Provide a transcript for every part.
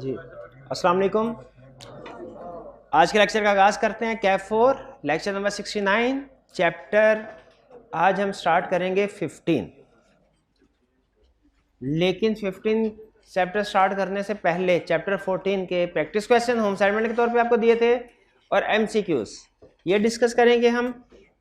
जी अस्सलाम वालेकुम। आज के लेक्चर का आगाज़ करते हैं। Kaif 4 lecture number 69 chapter. आज हम स्टार्ट करेंगे 15, लेकिन 15 चैप्टर स्टार्ट करने से पहले चैप्टर 14 के प्रैक्टिस क्वेश्चन होम असाइनमेंट के तौर पे आपको दिए थे और एमसीक्यूज ये डिस्कस करेंगे हम।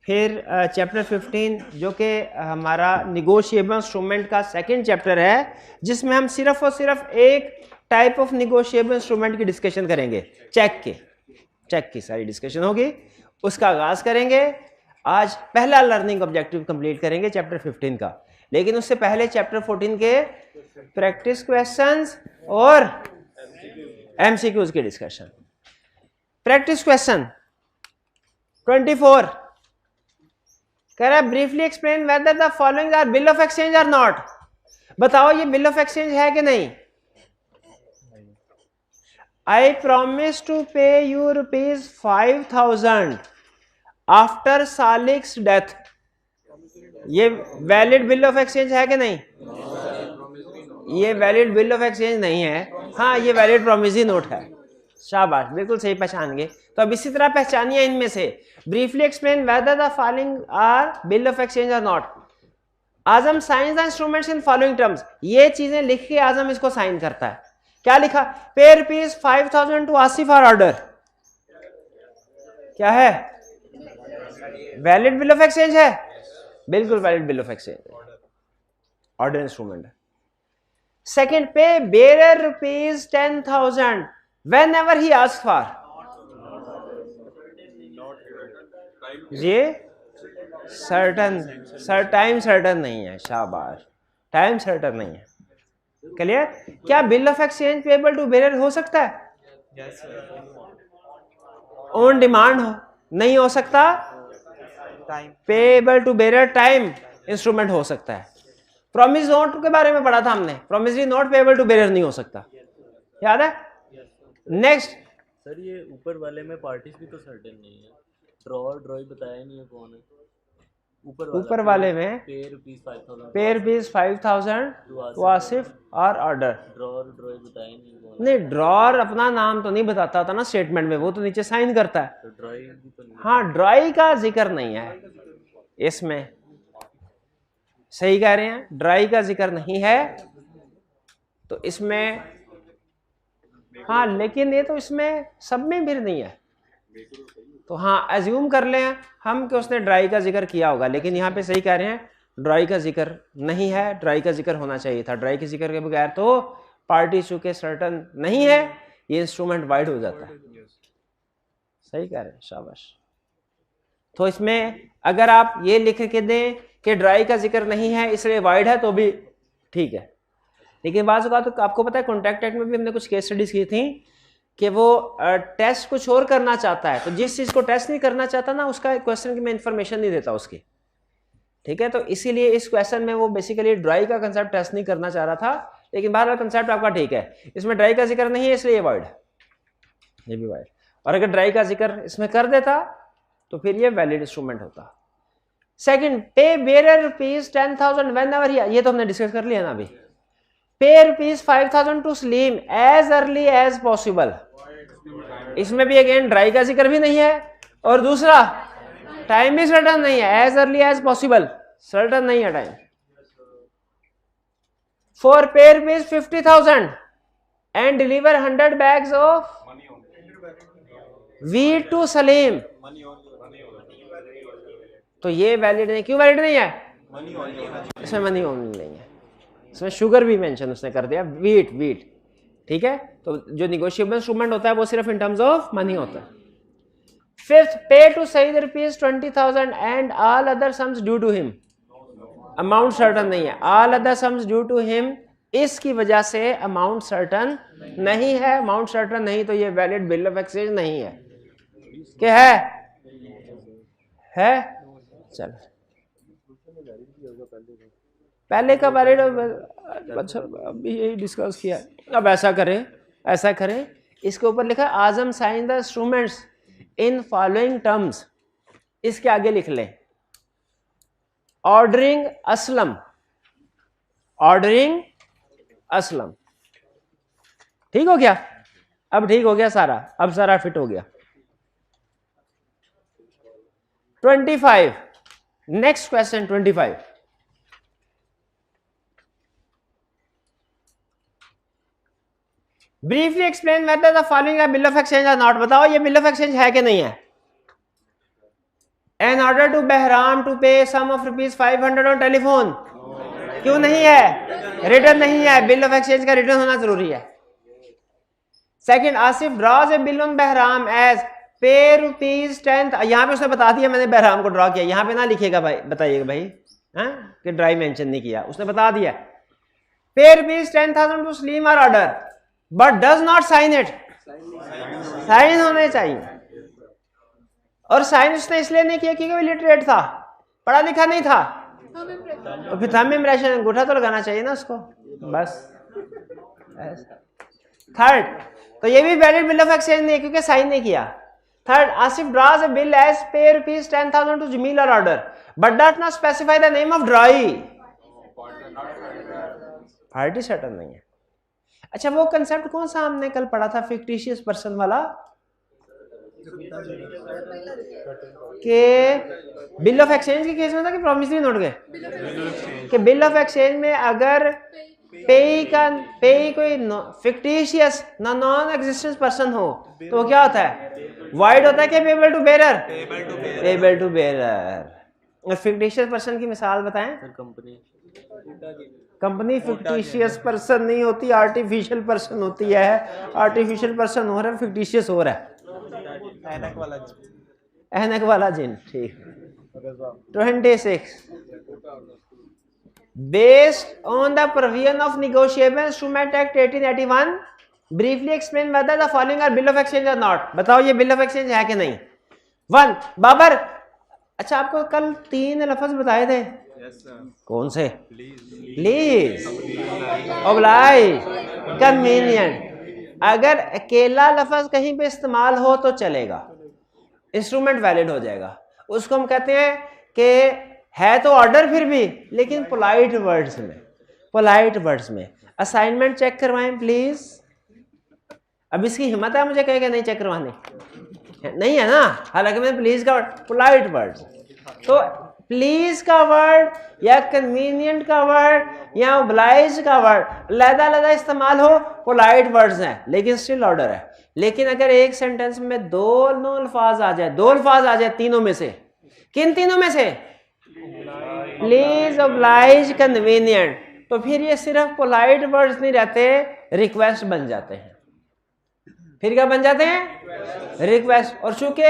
फिर चैप्टर 15 जो कि हमारा निगोशिएबल इंस्ट्रूमेंट का सेकंड चैप्टर है, जिसमें हम सिर्फ और सिर्फ एक टाइप ऑफ निगोशिएबल इंस्ट्रूमेंट की डिस्कशन करेंगे। चेक की सारी डिस्कशन होगी, उसका आगाज करेंगे। आज पहला लर्निंग ऑब्जेक्टिव कंप्लीट करेंगे चैप्टर 15 का, लेकिन उससे पहले चैप्टर 14 के प्रैक्टिस क्वेश्चंस और एमसीक्यूज की डिस्कशन। प्रैक्टिस क्वेश्चन 24 कह रहा है briefly explain whether the following are bill of exchange or not. बताओ ये बिल ऑफ एक्सचेंज है कि नहीं। I promise to pay you rupees 5,000 after Salik's death। ये वैलिड बिल ऑफ एक्सचेंज है कि नहीं? ये वैलिड बिल ऑफ एक्सचेंज नहीं है। हाँ, ये वैलिड प्रोमिसरी नोट है। शाबाश, बिल्कुल सही पहचान गए। तो अब इसी तरह पहचानिए इनमें से। Briefly explain whether the following are bill of exchange or not. आजम साइंस the instruments in following terms. ये चीजें लिख के आजम इसको साइन करता है। क्या लिखा? Pay rupees 5,000 to Asif for order. क्या है? वैलिड बिल ऑफ एक्सचेंज है, बिल्कुल valid bill of exchange, order instrument है। Second, pay bearer rupees 10,000 whenever he ask for. ये टाइम सर्टन नहीं है। शाबाश, टाइम सर्टन नहीं है। क्लियर? क्या bill of exchange payable to bearer हो सकता है? ऑन डिमांड नहीं हो सकता। Payable to bearer time instrument हो सकता है। प्रॉमिस नोट के बारे में पढ़ा था हमने। Promissory note payable to bearer नहीं हो सकता, याद है? नेक्स्ट सर, ये ऊपर वाले में पार्टीज भी तो सर्टेन नहीं है। ड्रॉई बताया नहीं है कौन है। ऊपर वाले में पे रुपीज 5,000 टू आसिफ और ऑर्डर। ड्रॉई बताया नहीं कौन। नहीं, ड्रॉर अपना नाम तो नहीं बताता था ना स्टेटमेंट में, वो तो नीचे साइन करता है। तो ड्रॉई भी तो नहीं। हाँ, ड्रॉई का जिक्र नहीं है इसमें। सही कह रहे हैं, ड्रॉई का जिक्र नहीं है तो इसमें। हाँ, लेकिन ये तो इसमें सब में भी नहीं है, तो हाँ एज्यूम कर लें हम कि उसने ड्राई का जिक्र किया होगा। लेकिन यहाँ पे सही कह रहे हैं, ड्राई का जिक्र नहीं है। ड्राई का जिक्र होना चाहिए था। ड्राई के जिक्र के बगैर तो पार्टी चूंकि सर्टन नहीं है, ये इंस्ट्रूमेंट वाइड हो जाता है। सही कह रहे हैं, शाबाश। तो इसमें अगर आप ये लिख के दें कि ड्राई का जिक्र नहीं है इसलिए वाइड है तो भी ठीक है। लेकिन बात तो आपको पता है, कॉन्ट्रैक्ट एक्ट में भी हमने कुछ केस स्टडीज की थी कि वो टेस्ट कुछ और करना चाहता है, तो जिस चीज को टेस्ट नहीं करना चाहता ना, उसका क्वेश्चन की मैं इंफॉर्मेशन नहीं देता उसकी। ठीक है, तो इसीलिए इस क्वेश्चन में वो बेसिकली ड्राई का कंसेप्ट टेस्ट नहीं करना चाह रहा था। लेकिन बहरहाल कंसेप्ट आपका ठीक है। इसमें ड्राई का जिक्र नहीं है इसलिए ये वर्ड है, ये भी वर्ड। और अगर ड्राई का जिक्र इसमें कर देता तो फिर ये वैलिड इंस्ट्रूमेंट होता। Second, pay bearer rupees 10,000 whenever, ये तो हमने डिस्कस कर लिया ना अभी। Pay rupees 5,000 to Salim as early as possible. इसमें भी अगेन ड्राई का जिक्र भी नहीं है और दूसरा टाइम भी सर्टन नहीं है। As early as possible certain नहीं है time. For pay rupees 50,000 and deliver 100 bags of wheat to Salim. तो ये वैलिड नहीं। क्यों वैलिड नहीं है? इसमें मनी ओनली नहीं है। इसमें शुगर भी मेंशन उसने कर दिया, वीट। ठीक है, तो जो निगोशिएबल इंस्ट्रूमेंट होता है वो सिर्फ इन टर्म्स ऑफ मनी होता है। Fifth, pay to Saeed rupees 20,000 and all other sums due to him. Amount certain नहीं है। All other sums due to him, इसकी वजह से अमाउंट सर्टन नहीं है। अमाउंट सर्टन नहीं तो ये वैलिड बिल ऑफ एक्सचेंज नहीं है। क्या है? चलो, पहले का वैलिड। अच्छा, अभी यही डिस्कस किया। अब ऐसा करें, इसके ऊपर लिखा Azam sign the instruments in following terms. इसके आगे लिख लें ऑर्डरिंग असलम। ठीक हो गया? अब ठीक हो गया सारा, अब सारा फिट हो गया। 25, next question 25। Briefly explain whether the following are bill of exchange or not. बताओ ये बिल ऑफ एक्सचेंज है कि नहीं है? An order to Bahram to pay sum of ₹500 on telephone, क्यों नहीं है? रिटर्न नहीं है, बिल ऑफ एक्सचेंज का रिटर्न होना जरूरी है। Second, Asif draws a bill on Bahram as pay ₹10। यहां पे उसने बता दिया मैंने बहराम को ड्रॉ किया, यहां पे ना लिखेगा भाई, बताइएगा भाई कि ड्राई मेंशन नहीं किया, उसने बता दिया। Pay ₹10,000 to Salim or order but does not sign it. Sign होने चाहिए, और साइन उसने इसलिए नहीं किया क्योंकि वो लिटरेट था, पढ़ा लिखा नहीं था, तो फिर थंब इम्प्रेशन अंगूठा तो लगाना चाहिए ना उसको, बस। थर्ड, तो ये भी वैलिड बिल ऑफ एक्सचेंज नहीं क्योंकि साइन नहीं किया। Third, Asif draws a bill as पे ₹10,000 टू जमील और order but does not specify the name of ड्रॉई। Party certain नहीं है। अच्छा, वो कंसेप्ट कौन सा हमने कल पढ़ा था फिक्टिशियस पर्सन वाला, के बिल ऑफ एक्सचेंज के केस में था कि प्रॉमिसरी नोट के? कि बिल ऑफ एक्सचेंज में अगर पे कोई फिक्टिशियस ना नॉन एग्जिस्टेंस पर्सन हो तो वो क्या होता है? वाइड होता है कि payable to bearer? Payable to bearer. Fictitious person की मिसाल बताएं। कंपनी फिक्टिशियस पर्सन नहीं होती, आर्टिफिशियल पर्सन होती है। आर्टिफिशियल पर्सन हो रहा है, फिक्टिशियस हो रहा है। ऐनक वाला जिन, ठीक। 26, based on the provision of Negotiable Instrument Act 1881, briefly explain whether the following are bill of exchange or not। बताओ ये बिल ऑफ एक्सचेंज है कि नहीं? 1, बाबर। अच्छा, आपको कल 3 लफ्ज बताए थे। कौन से? Please, oblige, convenient. अगर अकेला लफ्ज कहीं पे इस्तेमाल हो तो चलेगा, इंस्ट्रूमेंट वैलिड हो जाएगा। उसको हम कहते हैं कि है तो ऑर्डर फिर भी, लेकिन पोलाइट वर्ड्स में, पोलाइट वर्ड्स में। असाइनमेंट चेक करवाएं प्लीज। अब इसकी हिम्मत है मुझे कहेगा नहीं चेक करवाने? नहीं है ना, हालांकि मैं प्लीज का वर्ड, पोलाइट वर्ड्स। तो प्लीज का वर्ड या कन्वीनियंट का वर्ड या ओब्लाइज का वर्ड अलग-अलग इस्तेमाल हो, पोलाइट वर्ड्स हैं लेकिन स्टिल ऑर्डर है। लेकिन अगर एक सेंटेंस में दो अल्फाज आ जाए तीनों में से, किन तीनों में से? प्लीज, ओब्लाइज, कन्वीनियंट, तो फिर ये सिर्फ पोलाइट वर्ड्स नहीं रहते, रिक्वेस्ट बन जाते हैं। फिर क्या बन जाते हैं? रिक्वेस्ट। और चूंकि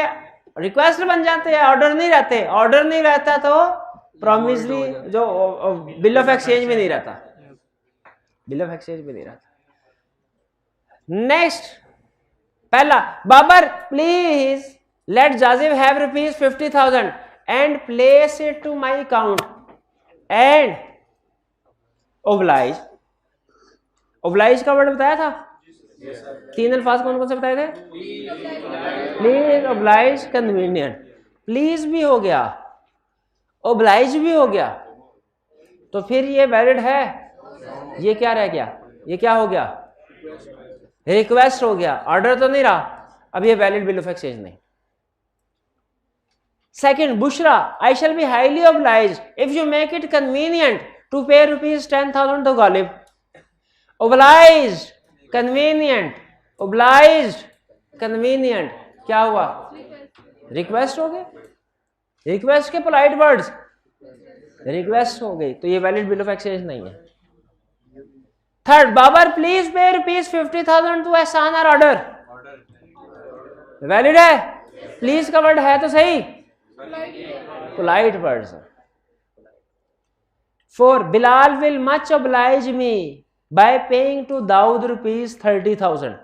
रिक्वेस्ट बन जाते हैं, ऑर्डर नहीं रहते, ऑर्डर नहीं रहता तो प्रॉमिसरी जो बिल ऑफ एक्सचेंज भी नहीं रहता, बिल ऑफ एक्सचेंज भी नहीं रहता। नेक्स्ट, पहला, Babar please let Jazib have ₹50,000 and place it to my account and oblige. Oblige का वर्ड बताया था, 3 अल्फाज कौन कौन से बताए थे? Please, oblige, convenient. प्लीज भी हो गया, ओब्लाइज भी हो गया, तो फिर ये वैलिड है। ये क्या रह गया? ये क्या हो गया? रिक्वेस्ट हो गया, ऑर्डर तो नहीं रहा। अब ये वैलिड बिल ऑफ एक्सचेंज नहीं। Second, Bushra, I shall be highly oblige if you make it convenient to pay ₹10,000 to Ghalib. Oblige, convenient, oblige, convenient, क्या हुआ? रिक्वेस्ट हो गई। रिक्वेस्ट के पोलाइट वर्ड्स, रिक्वेस्ट हो गई, तो ये वैलिड बिल ऑफ एक्सचेंज नहीं है। Third, Babar please pay ₹50,000 to Ehsan or order. Valid है, प्लीज का वर्ड है तो सही, polite words. 4, Bilal will much oblige me by paying to Daud ₹30,000।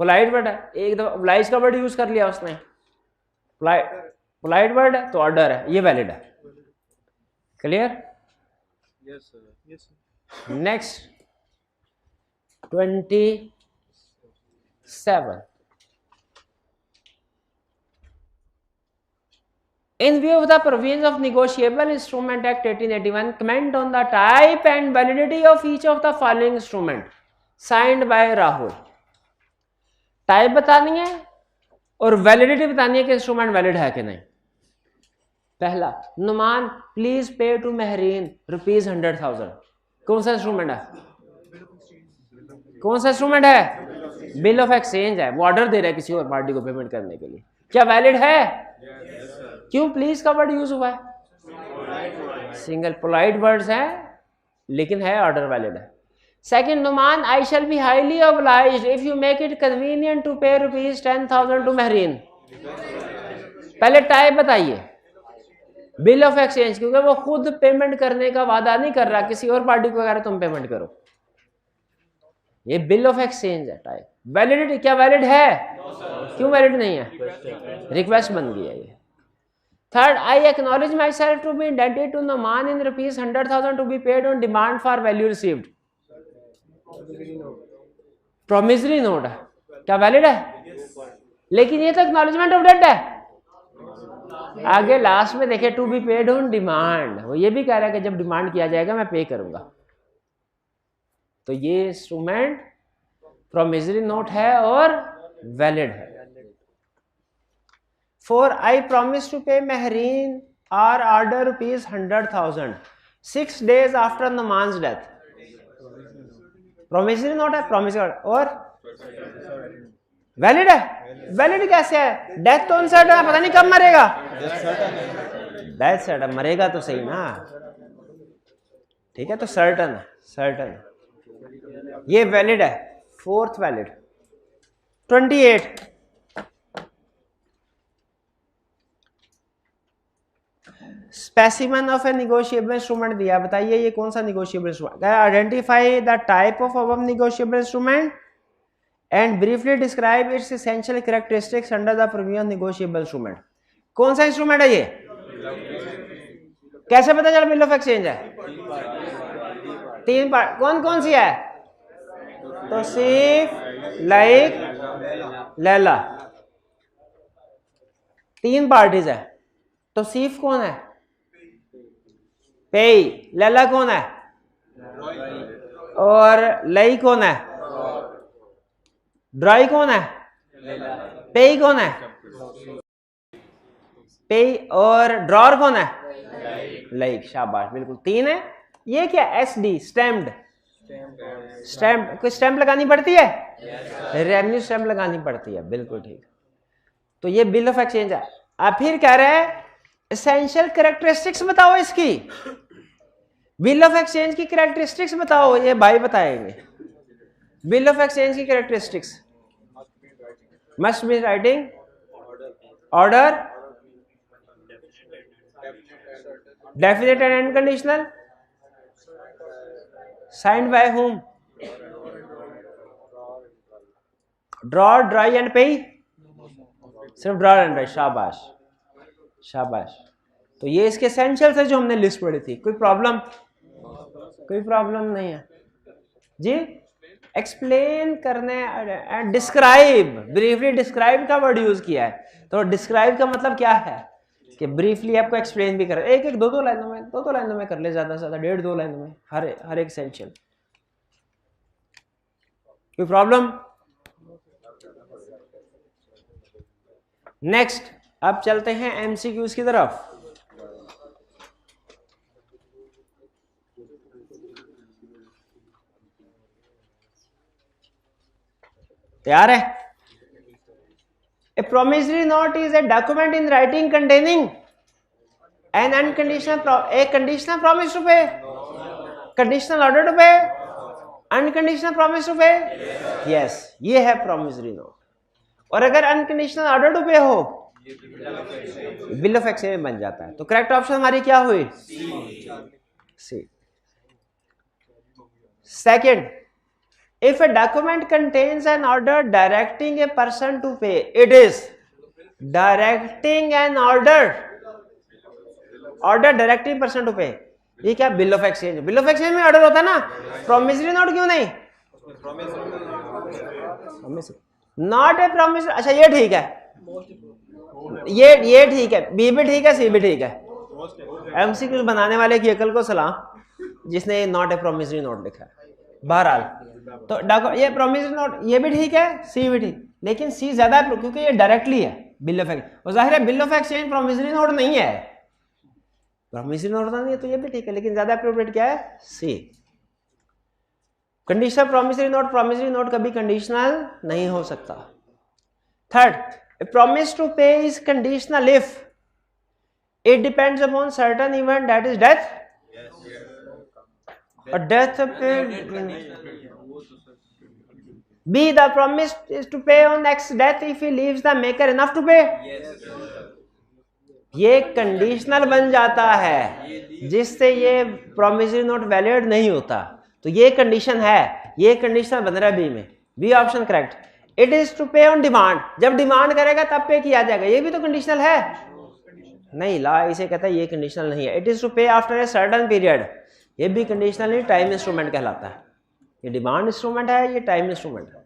Polite word है, एक दफा ओब्लाइज का वर्ड यूज कर लिया उसने, पोलाइट वर्ड है तो ऑर्डर है, ये वैलिड है। Clear? Yes sir, yes sir. Next 27, in view of the provisions of Negotiable Instrument Act 1881, comment on the type and validity of each of the following instrument। Signed by Rahul. Type बतानी है और validity बतानी है कि instrument valid है कि नहीं। पहला, Numan please pay to Mehreen ₹100,000। कौन सा इंस्ट्रूमेंट है? कौन सा इंस्ट्रूमेंट है? बिल ऑफ एक्सचेंज है। वो ऑर्डर दे रहा है किसी और पार्टी को पेमेंट करने के लिए। क्या वैलिड है? क्यों प्लीज का वर्ड यूज हुआ है? सिंगल पोलाइट वर्ड्स है लेकिन है ऑर्डर वैलिड है। Second, Numan I shall be highly obliged if you make it convenient to pay ₹10,000 to Mehreen. पहले टाइप बताइए, बिल ऑफ एक्सचेंज, क्योंकि वो खुद पेमेंट करने का वादा नहीं कर रहा, किसी और पार्टी को कह रहा तुम पेमेंट करो। ये बिल ऑफ एक्सचेंज है। टाइप वैलिडिटी, क्या वैलिड है? क्यों वैलिड नहीं है? रिक्वेस्ट बन गई है ये। Third, I acknowledge myself to be indented to Numan in ₹100,000 to be paid on demand for value received. Promissory note है, क्या वैलिड है? लेकिन ये तो एक्नॉलेजमेंट ऑफ डेट है। आगे लास्ट में देखे to be paid on demand, वो ये भी कह रहा है कि जब डिमांड किया जाएगा मैं पे करूंगा। तो ये इंस्ट्रूमेंट प्रोमिसरी नोट है और वैलिड है। 4, I promise to pay Mahreen or order ₹100,000 6 days after Numan's death. Promissory note है, प्रॉमिस और वैलिड है। वैलिड कैसे है? डेथ तो अनसर्टन है, पता नहीं कब मरेगा। डेथ सर्टन, मरेगा तो सही ना। ठीक है, तो सर्टन है, सर्टन ये वैलिड है। Fourth valid. 28, specimen of A negotiable instrument दिया, बताइए ये कौन सा negotiable instrument? Identify the type of above negotiable instrument and briefly describe it's essential characteristics under the previous negotiable instrument. कौन सा इंस्ट्रूमेंट है ये? कैसे पता चला बिल ऑफ एक्सचेंज है? 3 पार्ट। कौन कौन सी है? तो सिर्फ लाइक लैला, 3 पार्टीज है। तो सीफ कौन है? पेई। लैला कौन है? और लई कौन है? ड्राई कौन है? पेई कौन है? पेई। और ड्रॉर कौन है? लाइक। शाबाश, बिल्कुल 3 है। ये क्या? SD stamped. स्टैम्प, कोई स्टैम्प लगानी पड़ती है? रेवेन्यू स्टैम्प लगानी पड़ती है, बिल्कुल ठीक। तो ये बिल ऑफ एक्सचेंज है। अब फिर कह रहे हैं एसेंशियल कैरेक्टरिस्टिक्स बताओ इसकी। बिल ऑफ एक्सचेंज की कैरेक्टरिस्टिक्स बताओ, ये भाई बताएंगे। बिल ऑफ एक्सचेंज की characteristics must be writing order, definite and unconditional, signed by whom? Draw, dry and पेई। सिर्फ ड्रॉ एंड ड्राई। शाबाश, शाबाश। तो ये इसके एसेंशियल्स है जो हमने लिस्ट पढ़ी थी। कोई प्रॉब्लम? कोई प्रॉब्लम नहीं है जी। एक्सप्लेन करने, डिस्क्राइब, ब्रीफली डिस्क्राइब का वर्ड यूज किया है। तो डिस्क्राइब का मतलब क्या है कि ब्रीफली आपको एक्सप्लेन भी कर, एक एक 2-2 लाइनों में, 2-2 लाइनों में कर ले, ज्यादा से ज्यादा 1.5-2 लाइनों में हर एक एसेंशियल। कोई प्रॉब्लम? नेक्स्ट, अब चलते हैं MCQs की तरफ। तैयार है? A promissory note is a document in writing containing an a conditional promise to pay, conditional order to pay, unconditional promise to pay. Yes, ये है promissory note। और अगर अनकंडीशनल ऑर्डर टू पे हो, बिल ऑफ एक्सचेंज बन जाता है। तो करेक्ट ऑप्शन हमारी क्या हुई? C. Second, if a document contains an order directing a person to pay, it is directing an order directing person to pay। ये क्या? Bill of exchange. Bill of exchange में ऑर्डर होता है ना, promissory note क्यों नहीं? Not a promise. अच्छा ये ठीक है, ये ठीक है, बी भी ठीक है, सी भी ठीक है। MCQ बनाने वाले की अकल को सलाम जिसने नॉट ए प्रोमिसरी नोट लिखा है। बहरहाल तो ये प्रॉमिसरी नोट ये भी ठीक है, सी भी ठीक, लेकिन सी ज्यादा क्योंकि ये डायरेक्टली है बिल ऑफ एक्सचेंज, और जाहिर है bill of exchange promissory note नहीं है, प्रॉमिसरी नोट नहीं है तो ये भी ठीक है, लेकिन ज्यादा अप्रोप्रिएट क्या है, सी। कंडीशनल प्रॉमिसरी नोट कभी कंडीशनल नहीं हो सकता। Third, a promise to pay is conditional if it depends upon certain event, that is death, or death of B, the promise is to pay on X death if he leaves the maker enough to pay. ये conditional बन जाता है जिससे ये promissory note valid नहीं होता, तो ये कंडीशन है, ये कंडीशनल बन रहा है बी में, B option correct. It is to pay on demand, जब डिमांड करेगा तब पे किया जाएगा, ये भी तो कंडीशनल है नहीं, ला इसे कहता है ये कंडीशनल नहीं है। इट इज टू पे आफ्टर ए सर्टेन पीरियड, ये भी कंडीशनल नहीं, टाइम इंस्ट्रूमेंट कहलाता है, ये डिमांड इंस्ट्रूमेंट है, ये टाइम इंस्ट्रूमेंट है।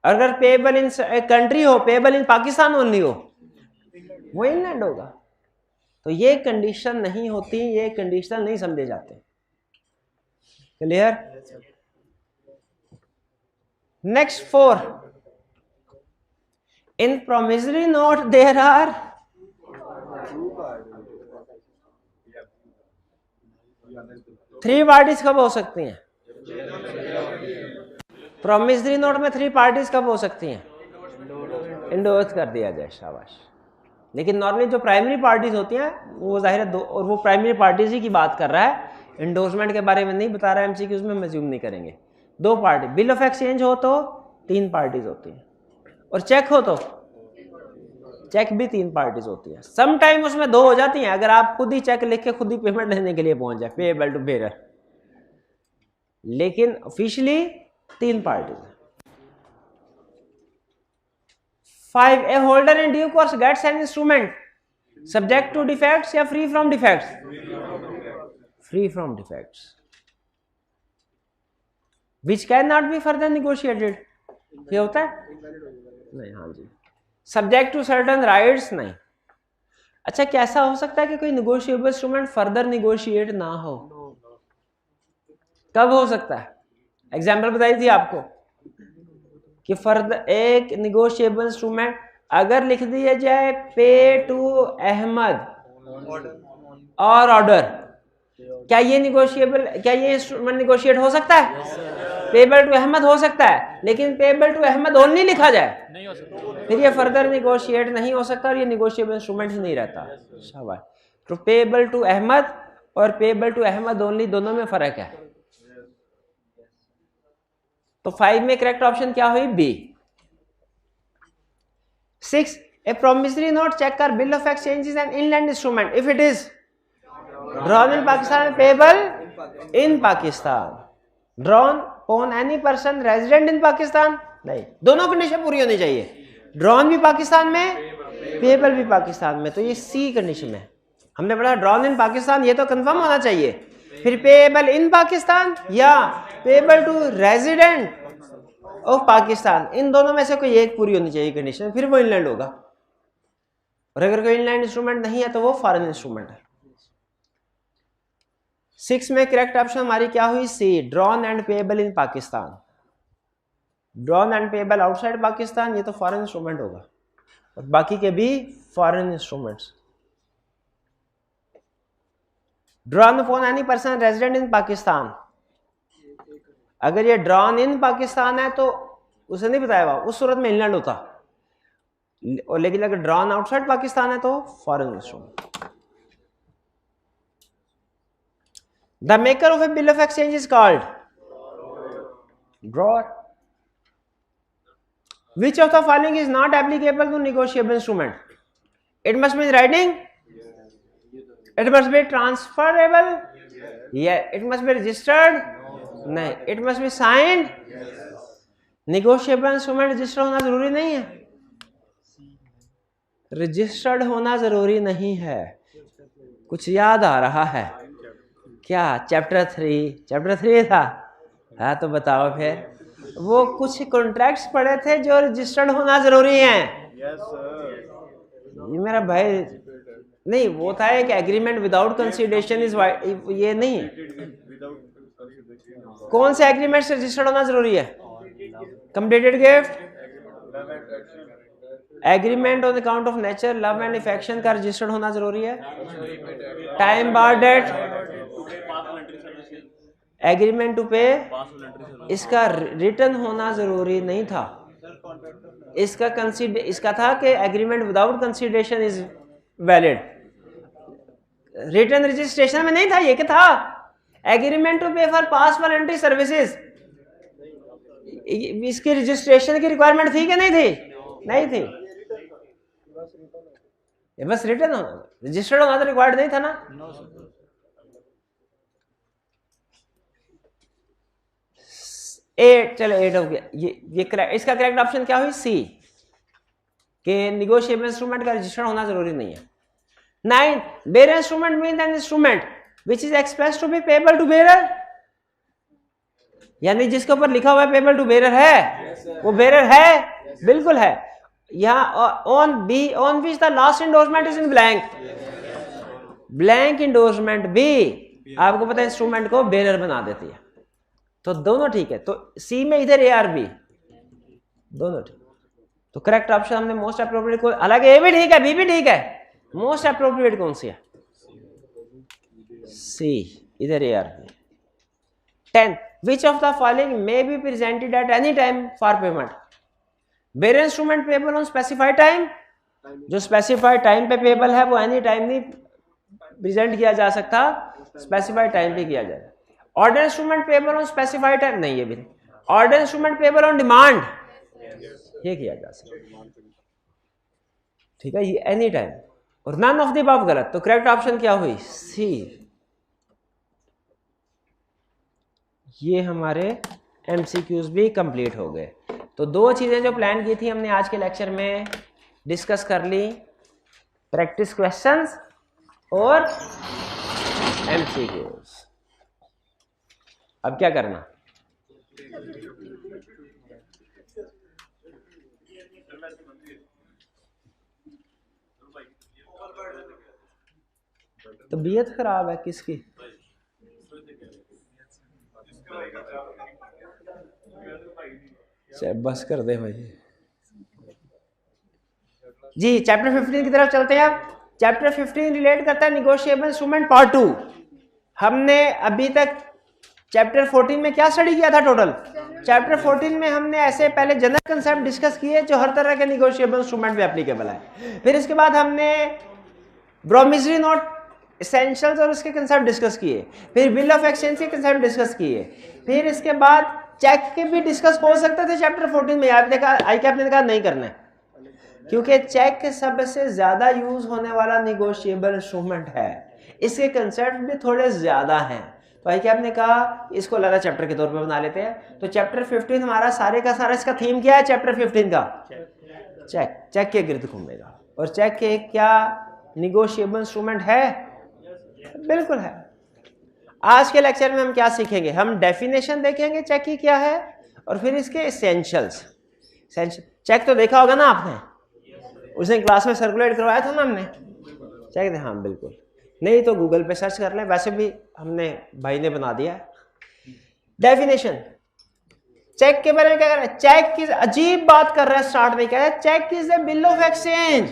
अगर पेएबल इन कंट्री हो, पेएबल इन पाकिस्तान ओनली हो, वो इनलैंड होगा, तो ये कंडीशन नहीं होती, ये कंडीशनल नहीं समझे जाते। Clear? Next 4, in promissory note there are three parties कब हो सकती हैं? प्रॉमिसरी नोट में 3 पार्टीज कब हो सकती हैं? इंडोर्स कर दिया जाए, शाबाश। लेकिन नॉर्मली जो प्राइमरी पार्टीज होती हैं वो जाहिर है दो, और वो प्राइमरी पार्टीज ही की बात कर रहा है, इंडोर्समेंट के बारे में नहीं बता रहा है, एमसीक्यूज में मज्यूम नहीं करेंगे। 2 पार्टी, बिल ऑफ एक्सचेंज हो तो 3 पार्टीज होती हैं, और चेक हो तो चेक भी 3 पार्टीज होती है। सम टाइम उसमें 2 हो जाती हैं, अगर आप खुद ही चेक लिख के खुद ही पेमेंट लेने के लिए पहुंच जाए, पेएबल टू बेयरर, लेकिन ऑफिशियली 3 पार्टीज है। 5, a holder in due course gets an instrument subject to defects या free from defects? Free from defects, which can not be further negotiated, ये होता है नहीं? हाँ जी। सब्जेक्ट टू सर्टेन राइट्स, नहीं। अच्छा, कैसा हो सकता है कि कोई निगोशिएबल इंस्ट्रूमेंट फर्दर निगोशिएट ना हो? कब हो सकता है? एग्जाम्पल बताई थी आपको कि फर्दर एक निगोशिएबल इंस्ट्रूमेंट अगर लिख दिया जाए पे टू अहमद और ऑर्डर, क्या ये निगोशिएबल, क्या ये इंस्ट्रूमेंट निगोशिएट हो सकता है? पेएबल टू अहमद हो सकता है, लेकिन पेएबल टू अहमद ओनली लिखा जाए, नहीं हो सकता, फिर ये फर्दर निगोशिएट नहीं हो सकता और ये निगोशिएबल इंस्ट्रूमेंट ही नहीं रहता। शाबाश। तो पेएबल टू अहमद और पेएबल टू अहमद ओनली, दोनों में फर्क है। तो 5 में करेक्ट ऑप्शन क्या हुई? बी। 6, ए प्रॉमिसरी नोट चेक और bill of exchange is an inland instrument if it is drawn in Pakistan, payable in Pakistan, drawn on any person resident in Pakistan, नहीं, दोनों कंडीशन पूरी होनी चाहिए, ड्रॉन भी पाकिस्तान में, पेएबल भी पाकिस्तान में, तो ये सी कंडीशन है। हमने पढ़ा ड्रॉन इन पाकिस्तान, ये तो कंफर्म होना चाहिए, फिर पेएबल इन पाकिस्तान या payable to resident of Pakistan, इन दोनों में से कोई एक पूरी होनी चाहिए कंडीशन, फिर वो इनलैंड होगा। और अगर कोई इनलैंड इंस्ट्रूमेंट नहीं है तो वो फॉरेन इंस्ट्रूमेंट है। 6 में करेक्ट ऑप्शन हमारी क्या हुई? C, drawn and payable in Pakistan. Drawn and payable outside Pakistan, ये तो फॉरेन इंस्ट्रूमेंट होगा, और बाकी के भी foreign instruments. Drawn upon any person resident in Pakistan, अगर ये ड्रॉन इन पाकिस्तान है तो उसे नहीं बताया हुआ, उस सूरत में इनलैंड होता, और लेकिन अगर ड्रॉन आउटसाइड पाकिस्तान है तो foreign instrument. The maker of a bill of exchange is called drawer. Which of the following is not applicable to negotiable instrument? It must be in writing. It must be transferable. Yeah. It must be registered. No. It must be signed. Negotiable instrument register होना जरूरी नहीं है, registered होना जरूरी नहीं है। कुछ याद आ रहा है क्या? चैप्टर 3 था, हाँ तो बताओ फिर। वो कुछ कॉन्ट्रैक्ट्स पढ़े थे जो रजिस्टर्ड होना जरूरी हैं। ये मेरा भाई नहीं, वो था एक एग्रीमेंट विदाउट कंसीडरेशन इज, ये नहीं, कौन से एग्रीमेंट से रजिस्टर्ड होना जरूरी है? Completed gift, agreement on account of nature, love and affection का रजिस्टर्ड होना जरूरी है। Time bar date, agreement to pay, इसका रिटर्न होना जरूरी नहीं था। इसका था कि agreement without consideration is valid. Return registration में नहीं था, ये क्या था? एग्रीमेंट टू पे फॉर पास वॉलंटरी सर्विसेज, इसकी रजिस्ट्रेशन की रिक्वायरमेंट थी कि नहीं थी? नहीं थी, ये बस रिटर्न होना, रजिस्टर्ड होना तो रिक्वायर्ड नहीं था ना। चलो 8 हो गया। ये इसका करेक्ट ऑप्शन क्या हुई? सी, कि निगोशिएबल इंस्ट्रूमेंट का रजिस्टर्ड होना जरूरी नहीं है। 9, bearer instrument mean an instrument which is express to be payable to bearer, यानी जिसके ऊपर लिखा हुआ है पेबल टू बेरर है, वो बेरर है, बिल्कुल है। यहाँ on which the last endorsement is in blank, blank endorsement भी आपको पता है इंस्ट्रूमेंट को बेरर बना देती है, तो दोनों ठीक है। तो सी में इधर ए आर बी दोनों ठीक, तो करेक्ट ऑप्शन हमने मोस्ट अप्रोप्रिएट को, हालांकि ए भी ठीक है बी भी ठीक है, मोस्ट अप्रोप्रिएट कौन सी है? सी, इधर A or B. 10, which of the following may be presented at any time for payment? Bearer instrument payable on specified time, जो स्पेसिफाइड टाइम पे पेबल है वो एनी टाइम नहीं प्रेजेंट किया जा सकता, स्पेसिफाइड टाइम पे किया जाए। Order instrument payable on specified time, नहीं ये भी नहीं। Order instrument payable on demand, ये किया जा सकता, ठीक है, ये एनी टाइम। और नन ऑफ द अबव गलत, तो करेक्ट ऑप्शन क्या हुई? सी। ये हमारे एमसीक्यूज भी कंप्लीट हो गए। तो दो चीजें जो प्लान की थी हमने आज के लेक्चर में डिस्कस कर ली, प्रैक्टिस क्वेश्चंस और एमसीक्यूज। अब क्या करना? तबीयत खराब है किसकी? बस कर दे भाई जी। चैप्टर 15 की तरफ चलते हैं। अब चैप्टर 15 रिलेट करता है निगोशिएबल इंस्ट्रूमेंट पार्ट 2। हमने अभी तक चैप्टर 14 में क्या स्टडी किया था टोटल? चैप्टर 14 में हमने ऐसे पहले जनरल कंसेप्ट डिस्कस किए जो हर तरह के निगोशिएबल इंस्ट्रूमेंट में एप्लीकेबल है। फिर इसके बाद हमने प्रोमिसरी नोट एसेंशियल्स और उसके कंसेप्ट डिस्कस किए। फिर बिल ऑफ एक्सचेंज के कंसेप्ट डिस्कस किए। फिर इसके बाद चेक के भी डिस्कस हो सकते थे चैप्टर 14 में। आपने कहा आपने कहा नहीं करना है क्योंकि चेक सबसे ज्यादा यूज होने वाला निगोशिएबल इंस्ट्रूमेंट है, इसके कंसेप्ट भी थोड़े ज्यादा हैं। तो आई आपने कहा इसको अलग चैप्टर के तौर पे बना लेते हैं। तो चैप्टर 15 हमारा सारे का सारा इसका थीम क्या है? चैप्टर 15 का चेक, चेक के गिर्द घूमेगा। और चेक के क्या निगोशिएबल इंस्ट्रूमेंट है? बिल्कुल है। आज के लेक्चर में हम क्या सीखेंगे? हम डेफिनेशन देखेंगे चेक की क्या है, और फिर इसके एसेंशियल्स। चेक तो देखा होगा ना आपने, उस दिन क्लास में सर्कुलेट करवाया था ना हमने चेक। हाँ बिल्कुल, नहीं तो गूगल पे सर्च कर लें, वैसे भी हमने भाई ने बना दिया है। डेफिनेशन चेक के बारे में क्या कर रहा है? चेक की अजीब बात कर रहा है, स्टार्ट में कह रहा है cheque is a bill of exchange.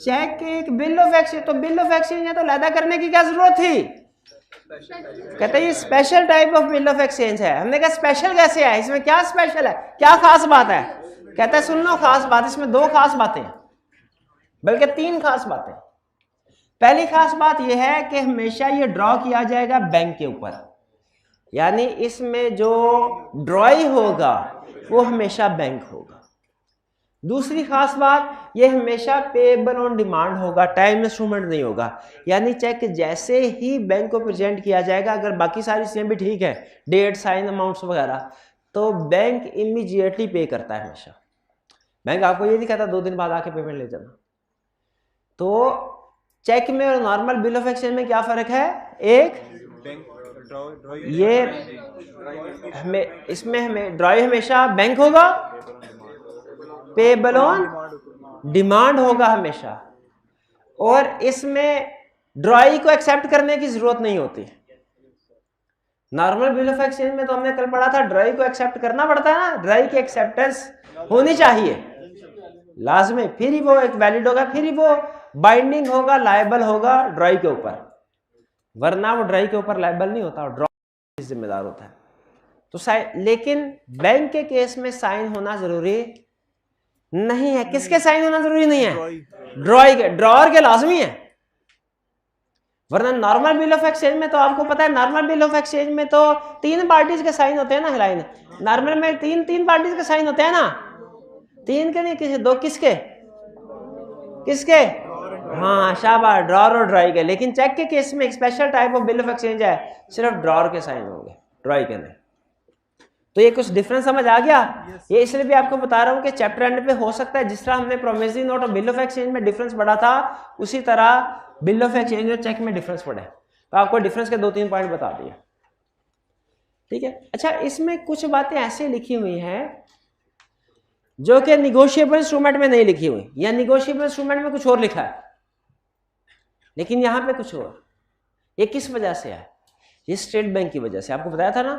Cheque एक बिल ऑफ एक्सचेंज, तो बिल ऑफ एक्सचेंज है तो लैदा करने की क्या जरूरत थी? कहते हैं ये special type of bill of exchange है। हमने कहा स्पेशल कैसे है, इसमें क्या स्पेशल है, क्या खास बात है? कहता है सुन लो खास बात, इसमें दो खास बातें, बल्कि तीन खास बातें। पहली खास बात यह है कि हमेशा ये ड्रॉ किया जाएगा बैंक के ऊपर, यानी इसमें जो ड्रॉई होगा वो हमेशा बैंक होगा। दूसरी खास बात, ये हमेशा पेएबल ऑन डिमांड होगा, टाइम इंस्ट्रूमेंट नहीं होगा। यानी चेक जैसे ही बैंक को प्रेजेंट किया जाएगा, अगर बाकी सारी चीजें भी ठीक है, डेट, साइन, अमाउंट्स वगैरह, तो बैंक इमीडिएटली पे करता है हमेशा। बैंक आपको ये नहीं कहता 2 दिन बाद आके पेमेंट ले जाना। तो चेक में और नॉर्मल बिल ऑफ एक्सचेंज में क्या फर्क है? एक ये हमें इसमें हमें ड्रॉई हमेशा बैंक होगा, पेएबल ऑन डिमांड होगा हमेशा, और इसमें ड्रॉई को एक्सेप्ट करने की जरूरत नहीं होती। नॉर्मल बिल ऑफ एक्सचेंज में तो हमने कल पढ़ा था ड्राई को एक्सेप्ट करना पड़ता है ना, ड्राई की एक्सेप्टेंस होनी चाहिए लाजमी, फिर ही वो एक वैलिड होगा, फिर ही वो बाइंडिंग होगा, लायबल होगा ड्राई के ऊपर, वरना वो ड्राई के ऊपर लायबल नहीं होता, ड्राई जिम्मेदार होता है। तो लेकिन बैंक के केस में साइन होना जरूरी नहीं है। किसके साइन होना जरूरी नहीं है? ड्राई के, ड्रॉअर के लाजमी है, वरना नॉर्मल बिल ऑफ एक्सचेंज में तो आपको पता है, नॉर्मल बिल ऑफ एक्सचेंज में तो 3 पार्टीज के साइन होते हैं ना, हिलाइन नॉर्मल में 3 पार्टीज के साइन होते हैं ना, 3 के नहीं, किसी 2, किसके किसके? हाँ शाबाश, ड्रॉअर और ड्राई के। लेकिन चेक के केस में एक special type of bill of exchange है, सिर्फ ड्रॉअर के साइन होंगे, ड्राई के नहीं। तो ये कुछ डिफरेंस समझ आ गया? ये इसलिए भी आपको बता रहा हूं कि चैप्टर एंड पे हो सकता है जिस तरह हमने प्रोमिसरी नोट और बिल ऑफ एक्सचेंज में डिफरेंस पढ़ा था, उसी तरह बिल ऑफ एक्सचेंज और चेक में डिफरेंस पड़े, तो आपको डिफरेंस के 2-3 पॉइंट बता दिए, ठीक है। अच्छा, इसमें कुछ बातें ऐसे लिखी हुई हैं जो कि निगोशिएबल इंस्ट्रूमेंट में नहीं लिखी हुई, या निगोशिएबल इंस्ट्रूमेंट में कुछ और लिखा है लेकिन यहां पे कुछ और। ये किस वजह से है? ये स्टेट बैंक की वजह से। आपको बताया था ना,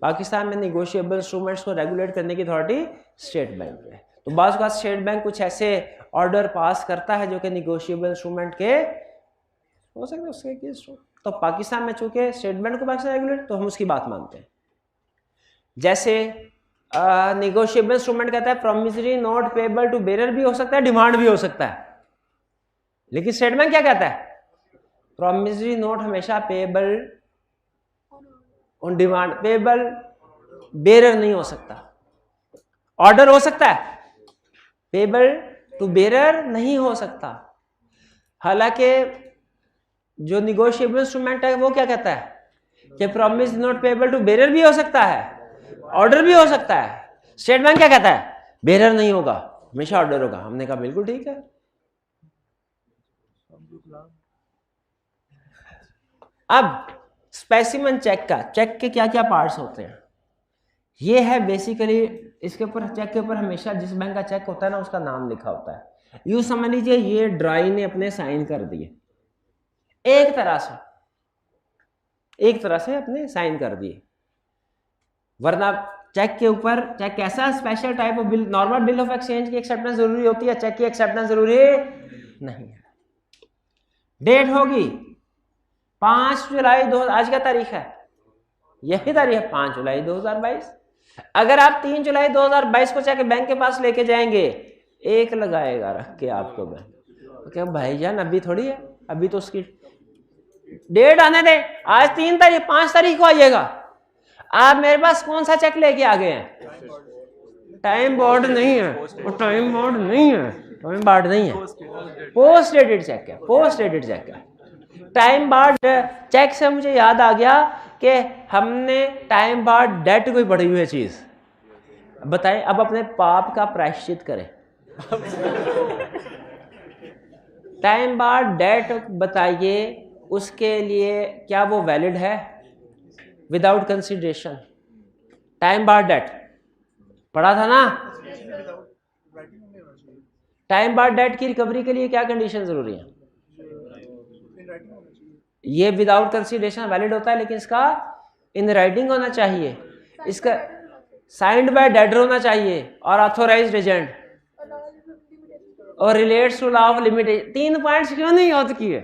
पाकिस्तान में निगोशिएबल इंस्ट्रूमेंट्स को रेगुलेट करने की अथॉरिटी स्टेट बैंक है। तो बाज़ का स्टेट बैंक कुछ ऐसे ऑर्डर पास करता है जो कि निगोशिएबल इंस्ट्रूमेंट के हो सकते हैं उसके केस। तो पाकिस्तान में चूंकि स्टेट बैंक को पाकिस्तान रेगुलेट, तो हम उसकी बात मानते हैं। जैसे निगोशिएबल इंस्ट्रूमेंट कहता है promissory note payable to bearer भी हो सकता है, डिमांड भी हो सकता है, लेकिन स्टेट बैंक क्या कहता है? प्रॉमिसरी नोट हमेशा payable on demand, payable bearer नहीं हो सकता। ऑर्डर हो सकता है, पेबल टू बेरर नहीं हो सकता। हालांकि जो निगोशिएबल इंस्ट्रूमेंट है वो क्या कहता है कि promise note payable to bearer भी हो सकता है, ऑर्डर भी हो सकता है। स्टेट बैंक क्या कहता है? बेरर नहीं होगा, हमेशा ऑर्डर होगा। हमने कहा बिल्कुल ठीक है। अब स्पेसिमन चेक का, चेक के क्या क्या पार्ट्स होते हैं, ये है बेसिकली, इसके ऊपर चेक के ऊपर हमेशा जिस बैंक का चेक होता है ना उसका नाम लिखा होता है। यूं समझ लीजिए ये ड्राई ने अपने साइन कर दिए, एक तरह से अपने साइन कर दिए, वरना चेक के ऊपर, चेक कैसा special type of bill, normal bill of exchange की एक्सेप्टेंस जरूरी होती है, चेक की एक्सेप्टेंस जरूरी नहीं है। डेट होगी 5 जुलाई 2000, आज क्या तारीख है? यही तारीख है 5 जुलाई 2022। अगर आप 3 जुलाई 2022 को चेक बैंक के पास लेके जाएंगे, 1 लगाएगा रख के आपको बैंक, तो क्या भाईजान अभी थोड़ी है, अभी तो उसकी डेट आने दे, आज 3 तारीख, 5 तारीख को आइएगा। आप मेरे पास कौन सा चेक लेके आ गए हैं? टाइम बोर्ड नहीं है, वो टाइम बोर्ड नहीं है, टाइम बोर्ड नहीं है, पोस्ट डेटेड चेक है, पोस्ट डेटेड चेक है। टाइम बार्ड चेक से मुझे याद आ गया कि हमने टाइम बार्ड डेट कोई पढ़ी हुई है चीज। बताएं, अब अपने पाप का प्रायश्चित करें। टाइम बार्ड डेट बताइए, उसके लिए क्या वो वैलिड है? Without consideration. Time barred date पढ़ा था ना? टाइम बार्ड डेट की रिकवरी के लिए क्या कंडीशन जरूरी है? ये विदाउट कंसिडरेशन वैलिड होता है, लेकिन इसका इन राइटिंग होना चाहिए, इसका साइंड बाय डेडर होना चाहिए और ऑथोराइज्ड एजेंट और relates to law of limitation. 3 points क्यों नहीं याद किए?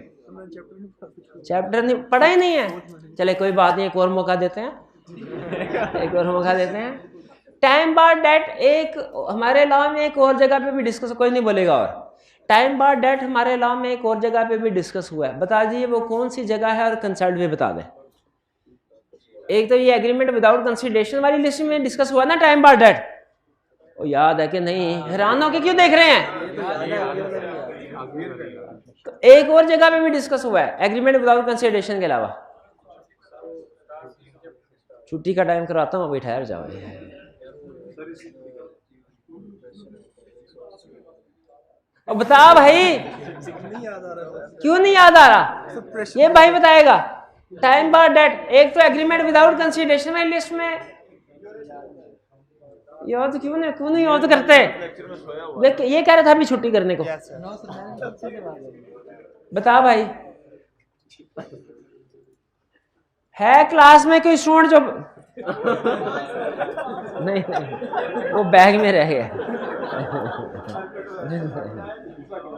चैप्टर नहीं पढ़ा ही नहीं है। चले कोई बात नहीं, एक और मौका देते हैं, एक और मौका देते हैं। टाइम बार्ड डेट एक हमारे लॉ में एक और जगह पे भी डिस्कस, कोई नहीं बोलेगा, और टाइम बार्ड डेट हमारे लॉ में एक और जगह पे भी डिस्कस हुआ है। बता दीजिए वो कौन सी जगह है और कंसल्ट भी बता दें। एक तो ये एग्रीमेंट विदाउट कंसिडरेशन वाली लिस्ट में डिस्कस हुआ ना टाइम बार्ड डेट, वो याद है कि नहीं? हैरान होके क्यों देख रहे हैं? तो एक और जगह पे भी डिस्कस हुआ है एग्रीमेंट विदाउट कंसिडरेशन के अलावा। छुट्टी का टाइम करवाता हूँ, अभी ठहर जाओ। अब बता भाई, क्यों नहीं याद आ रहा? ये भाई बताएगा। टाइम बार डेट, एक तो एग्रीमेंट विदाउट कंसिडरेशन वाली लिस्ट में याद क्यों नहीं याद करते? देख ये कह रहा था अभी छुट्टी करने को। बता भाई, है क्लास में कोई स्टूडेंट जो नहीं वो बैग में रह गया।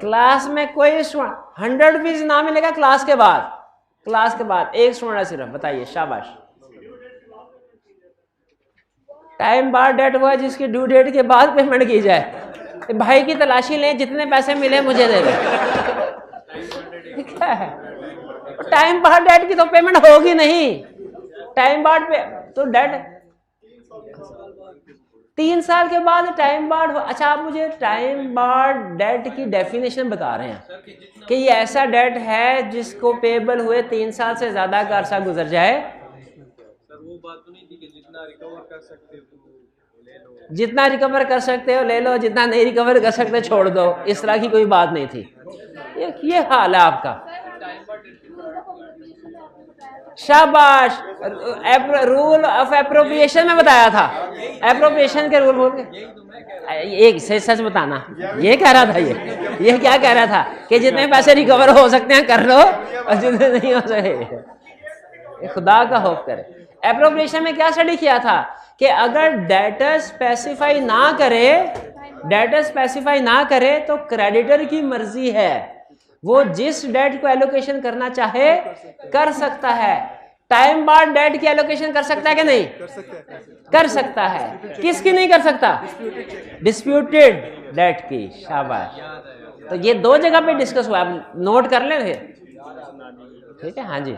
क्लास में कोई स्टूडेंट 100 रुपीज ना मिलेगा क्लास के बाद एक स्टूडेंट है सिर्फ, बताइए, शाबाश। टाइम बार डेट हुआ जिसकी ड्यू डेट के बाद पेमेंट की जाए। भाई की तलाशी लें, जितने पैसे मिले मुझे दे दो। क्या है टाइम बार डेट की तो पेमेंट होगी नहीं। टाइम बार पे तो डेट 3 साल के बाद टाइम बार। अच्छा, आप मुझे टाइम बार डेट की डेफिनेशन बता रहे हैं कि ये ऐसा डेट है जिसको पेबल हुए 3 साल से ज्यादा का अरसा गुजर जाए। सर वो बात तो नहीं थी कि जितना रिकवर कर सकते हो ले लो, जितना रिकवर कर सकते हो ले लो, जितना नहीं रिकवर कर सकते छोड़ दो, इस तरह की कोई बात नहीं थी। ये हाल है आपका। शाबाश, रूल ऑफ एप्रोप्रिएशन में बताया था। एप्रोप्रिएशन के रूल बोल के एक सच बताना, ये कह रहा था, ये क्या कह रहा था कि जितने पैसे रिकवर हो सकते हैं कर लो और जितने नहीं हो सके खुदा का खौफ करे। एप्रोप्रिएशन में क्या स्टडी किया था कि अगर डेटर स्पेसिफाई ना करे तो क्रेडिटर की मर्जी है, वो जिस डेट को एलोकेशन करना चाहे कर सकता है। टाइम बार डेट की एलोकेशन कर सकता है कि नहीं? कर सकता है। किसकी नहीं कर सकता? डिस्प्यूटेड डेट की। शाबाश। तो ये 2 जगह पे डिस्कस हुआ, आप नोट कर लें फिर, ठीक है? हाँ जी।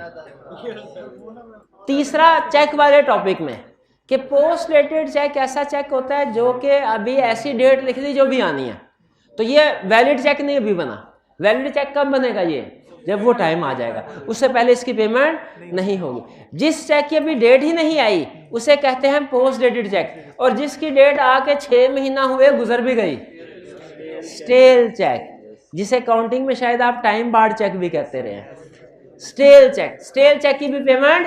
तीसरा, चेक वाले टॉपिक में कि पोस्ट डेटेड चेक ऐसा चेक होता है जो कि अभी ऐसी डेट लिख दी जो भी आनी है, तो ये वैलिड चेक नहीं अभी बना। वैलिड चेक कब बनेगा? ये जब वो टाइम आ जाएगा, उससे पहले इसकी पेमेंट नहीं होगी। जिस चेक की अभी डेट ही नहीं आई उसे कहते हैं पोस्ट डेटेड चेक, और जिसकी डेट आके 6 महीना हुए गुजर भी गई, स्टेल चेक, जिसे काउंटिंग में शायद आप टाइम बार्ड चेक भी कहते रहे। स्टेल चेक की भी पेमेंट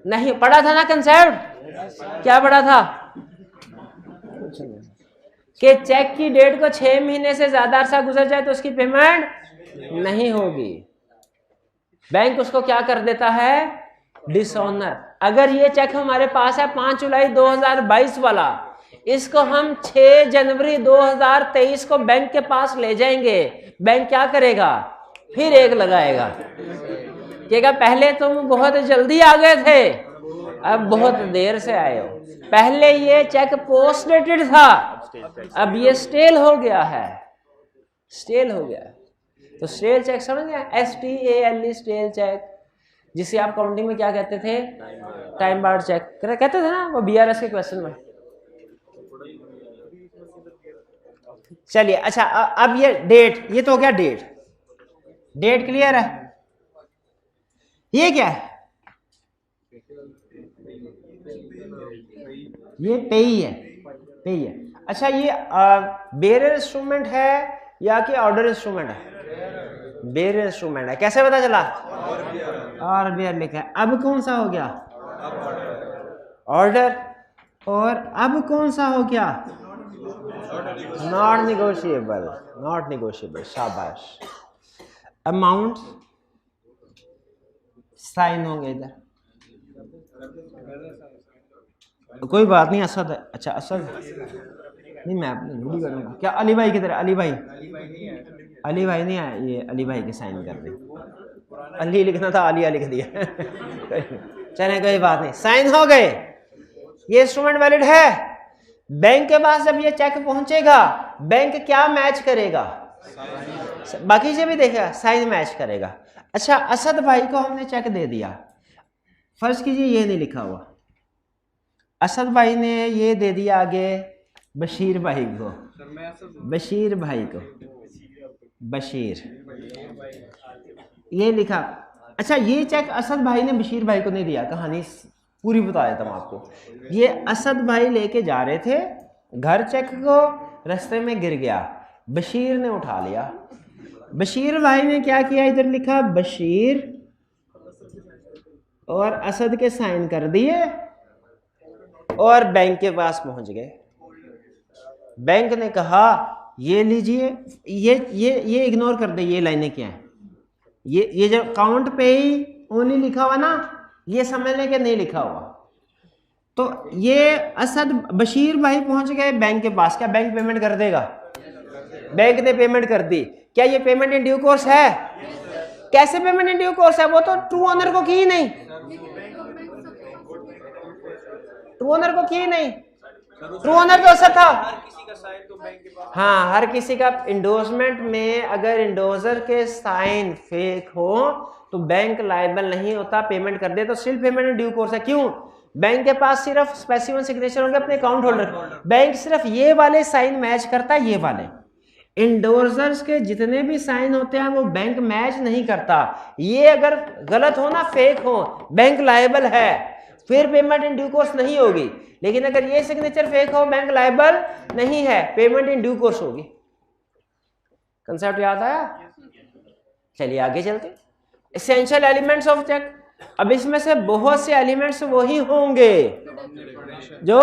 नहीं। पढ़ा था ना कंसेप्ट? क्या पढ़ा था कि चेक की डेट को 6 महीने से ज्यादा अरसा गुजर जाए तो उसकी पेमेंट नहीं होगी। बैंक उसको क्या कर देता है? डिसऑनर। अगर ये चेक हमारे पास है 5 जुलाई 2022 वाला, इसको हम 6 जनवरी 2023 को बैंक के पास ले जाएंगे, बैंक क्या करेगा? फिर एक लगाएगा, कहेगा पहले तुम बहुत जल्दी आ गए थे, अब बहुत देर से आए हो। पहले ये चेक पोस्ट डेटेड था, अब ये स्टेल हो गया है। तो स्टेल चेक समझ गए? STALE, स्टेल चेक, जिसे आप काउंटिंग में क्या कहते थे? टाइम बार्ड चेक कहते थे ना, वो BRS के क्वेश्चन में। चलिए, अच्छा, अब ये डेट, ये तो हो गया डेट क्लियर है। ये क्या है? ये पेई है। अच्छा, ये बेयर इंस्ट्रूमेंट है या कि ऑर्डर इंस्ट्रूमेंट है? बेयर इंस्ट्रूमेंट है। कैसे पता चला? और बेयर लिखा है। अब कौन सा हो गया? ऑर्डर। और अब कौन सा हो गया? Not negotiable. शाबाश। अमाउंट साइन होंगे इधर, कोई बात नहीं। असद है। अच्छा, असद नहीं, मैं अपनी वीडियो करूंगा। क्या अली भाई किधर? अली भाई नहीं आया। ये अली भाई के साइन कर दे। अली लिखना था, अली लिख दिया। चले, कोई बात नहीं, साइन हो गए। ये इंस्ट्रूमेंट वैलिड है। बैंक के पास जब ये चेक पहुंचेगा, बैंक क्या मैच करेगा? बाकी से भी देखेगा, साइन मैच करेगा। अच्छा, असद भाई को हमने चेक दे दिया, फर्ज कीजिए ये नहीं लिखा हुआ, असद भाई ने ये दे दिया आगे बशीर भाई को, बशीर ये लिखा। अच्छा, ये चेक असद भाई ने बशीर भाई को नहीं दिया, कहानी पूरी बता देता हूँ आपको। ये असद भाई लेके जा रहे थे घर, चेक को रास्ते में गिर गया, बशीर ने उठा लिया। बशीर भाई ने क्या किया? इधर लिखा बशीर और असद के साइन कर दिए और बैंक के पास पहुंच गए। बैंक ने कहा ये लीजिए, ये इग्नोर कर दे, ये लाइनें क्या है? ये जो काउंट पे ही ओनली लिखा हुआ ना, ये समझ लें कि नहीं लिखा हुआ। तो ये असद बशीर भाई पहुंच गए बैंक के पास, क्या बैंक पेमेंट कर देगा? बैंक ने पेमेंट कर दी। क्या ये पेमेंट इन ड्यू कोर्स है? कैसे पेमेंट इन ड्यू कोर्स है? वो तो ट्रू ओनर को की नहीं, ट्रू ओनर को की नहीं, ट्रू ओनर तो असद था। हाँ, हर किसी का इंडोर्समेंट में अगर इंडोर्सर के साइन फेक हो तो बैंक लायबल नहीं होता, पेमेंट कर दे तो still payment in due course है। क्यों? बैंक के पास सिर्फ स्पेसिफिक सिग्नेचर होंगे अपने अकाउंट होल्डर, बैंक सिर्फ ये वाले साइन मैच करता है, ये वाले। इंडोर्सर्स के जितने भी साइन होते हैं वो बैंक मैच नहीं करता। ये अगर गलत हो ना, फेक हो, बैंक लायबल है, फिर पेमेंट इन ड्यू कोर्स नहीं होगी। लेकिन अगर ये सिग्नेचर फेक हो, बैंक लायबल नहीं है, पेमेंट इन ड्यू कोर्स होगी। कंसेप्ट याद आया? चलिए आगे चलते। Essential elements of cheque. अब इसमें से बहुत से एलिमेंट्स वही होंगे जो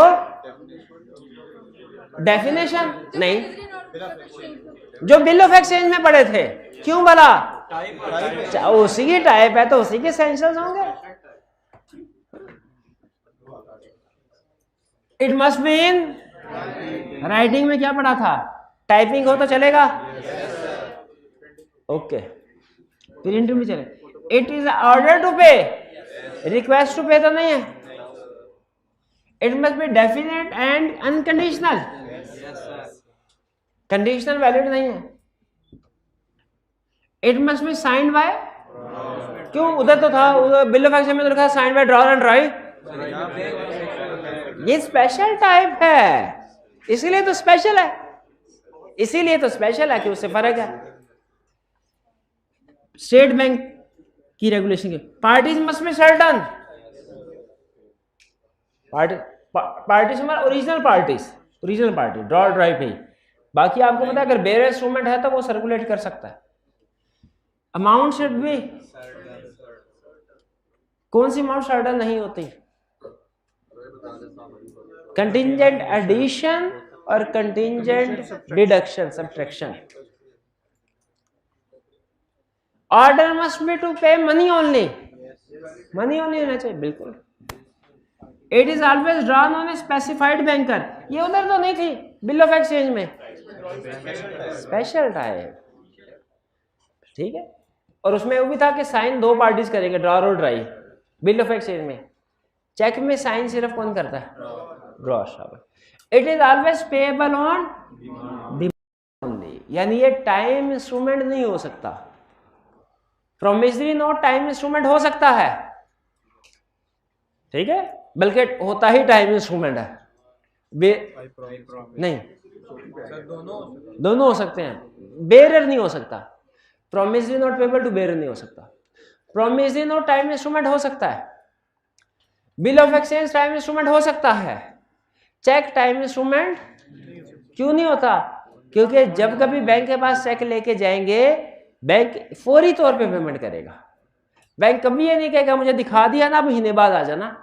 डेफिनेशन नहीं, जो बिल ऑफ एक्सचेंज में पढ़े थे। क्यों बोला? उसी की टाइप है तो उसी के एसेंशियल्स होंगे। इट मस्ट मीन, राइटिंग में क्या पढ़ा था? टाइपिंग हो तो चलेगा? ओके, प्रिंटिंग भी चले। इट इज ऑर्डर टू पे, रिक्वेस्ट टू पे तो नहीं है। It must be definite and unconditional, conditional valid नहीं है। It must be signed by, क्यों? उधर तो था, उधर बिल ऑफ एक्सचेंज में तो लिखा signed by drawer and right. ये स्पेशल टाइप है, इसीलिए तो स्पेशल है, इसीलिए तो स्पेशल है कि उससे फर्क है। स्टेट बैंक की रेगुलेशन के parties must be certain, parties original parties, original party draw drive पे। बाकी आपको पता है अगर बेयर इंस्ट्रूमेंट है तो वो सर्कुलेट कर सकता है। अमाउंट शुड बी, कौन सी अमाउंट सर्टन नहीं होती? कंटिंजेंट एडिशन और contingent deduction subtraction. Order must be to pay money only, money only होना चाहिए, बिल्कुल। It is always drawn on a specified banker, ये उधर तो नहीं थी बिल ऑफ एक्सचेंज में, स्पेशल टाइप, ठीक है। और उसमें वो भी था कि साइन दो पार्टीज करेंगे, ड्रॉअर और ड्राई। बिल ऑफ एक्सचेंज में, चेक में साइन सिर्फ कौन करता है? ड्रॉअर साहब। It is always payable on demand only, यानी ये टाइम इंस्ट्रूमेंट नहीं हो सकता। प्रोमिसरी नोट टाइम इंस्ट्रूमेंट हो सकता है, ठीक है, बल्कि होता ही टाइम इंस्ट्रूमेंट है। नहीं, दोनों हो सकते हैं, बेरर नहीं हो सकता। Promissory note payable to bearer नहीं हो सकता। प्रोमिसरी नोट टाइम इंस्ट्रूमेंट हो सकता है, bill of exchange time instrument हो सकता है, चेक टाइम इंस्ट्रूमेंट क्यों नहीं होता? क्योंकि जब कभी बैंक के पास चेक लेके जाएंगे, बैंक फौरी तौर पे पेमेंट करेगा। बैंक कभी ये नहीं कहेगा मुझे दिखा दिया ना, महीने बाद आ जाना।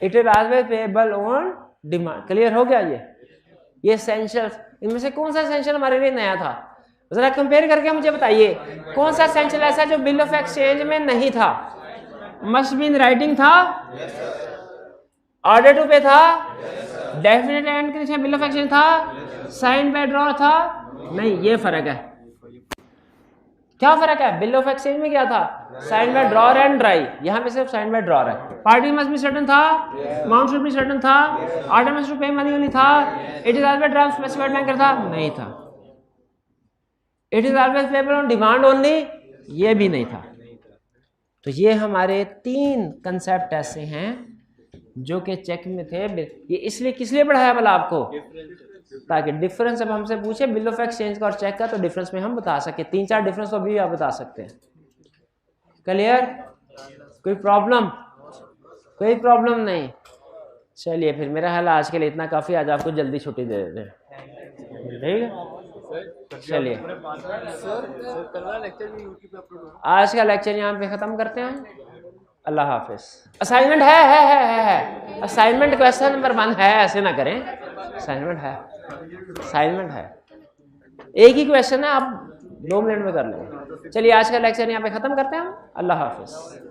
It is always payable on demand. Clear हो गया? ये एसेंशियल, इनमें से कौन सा एसेंशियल हमारे लिए नया था? जरा कंपेयर करके मुझे बताइए, कौन सा एसेंशियल ऐसा जो बिल ऑफ एक्सचेंज में नहीं था? मस्ट बी इन राइटिंग था, ऑर्डर टू पे था, definite and condition bill of exchange था, साइन बाय ड्रॉअर था, नहीं। ये फर्क है। क्या फर्क है? बिल ऑफ एक्सचेंज में क्या था? Sign by drawer and drawee, यहाँ पे सिर्फ साइन बाय ड्रॉअर है। पार्टी मस्ट बी सर्टन था, अमाउंट शुड बी सर्टन था, order must to pay money only था, it is always draft specified banker था, नहीं था। It is always payable on demand only, ये भी नहीं था। तो ये हमारे 3 कंसेप्ट ऐसे हैं जो कि चेक में थे। ये इसलिए किस लिए पढ़ाया भला आपको? ताकि डिफरेंस जब हमसे पूछे बिल ऑफ एक्सचेंज का और चेक का, तो डिफरेंस में हम बता सके। 3-4 डिफरेंस तो अभी आप बता सकते हैं। क्लियर? कोई प्रॉब्लम? कोई प्रॉब्लम नहीं। चलिए फिर मेरा ख्याल आज के लिए इतना काफ़ी। आज आपको जल्दी छुट्टी दे देते हैं, ठीक है। चलिए आज का लेक्चर यहाँ पे ख़त्म करते हैं। अल्लाह हाफिज। असाइनमेंट है। असाइनमेंट क्वेश्चन नंबर 1 है, ऐसे ना करें। असाइनमेंट है, असाइनमेंट है, एक ही क्वेश्चन है। आप 2 मिनट में कर लेंगे। चलिए आज का लेक्चर यहाँ पे ख़त्म करते हैं हम। अल्लाह हाफिज़।